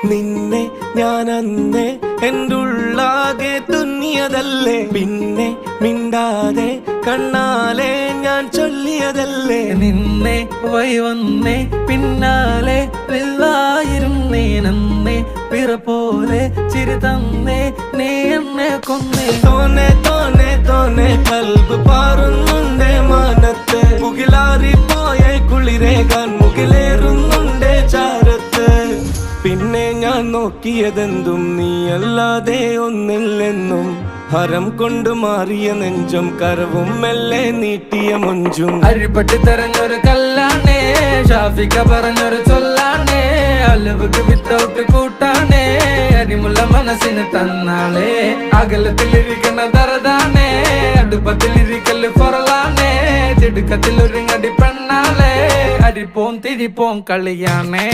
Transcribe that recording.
നിന്നെ ഞാൻ അന്നേ എൻ്റെ ഉള്ളാകെ തുന്നിയതല്ലേ, പിന്നെ മിണ്ടാതെ കണ്ണാലെ ഞാൻ ചൊല്ലിയതല്ലേ. നിന്നെ വന്നേ പിന്നാലെ വെള്ളായിരുന്നേ നന്നേ പിറ പോലെ ചിരി തന്നേ നീ എന്നെ കൊന്നേ. തോനെ തോനെ തോനെ കൽബ് പാറുന്നുണ്ട് മാനത്ത്, മുകിലാറിപ്പോയ കുളിരേകാൻ മുകിലേറുന്നുണ്ട് ചാരത്ത്. പിന്നെ ഞാൻ നോക്കിയതെന്തും നീയല്ലാതെ ഒന്നില്ലെന്നും, ഹരം കൊണ്ട് മാറിയ നെഞ്ചും കരവും മെല്ലെ നീട്ടിയ മൊഞ്ചും. അരിപ്പട്ടി തെരഞ്ഞൊരു കല്ലാണേ, ഷാഫിക്ക പറഞ്ഞൊരു ചൊല്ലാണേ, അലവുക്ക് വിത്തൗട്ട് കൂട്ടാണേ, അരിമുള്ള മനസ്സിന് തന്നാളേ. അകലത്തിലിരിക്കണ ദറതാണേ, അടുപ്പത്തിലിരിക്കല് പൊറലാണേ, തിടുക്കത്തിൽ ഒരുങ്ങടി പെണ്ണാളേ, അരിപ്പോം തിരിപ്പോം കളിയാണേ.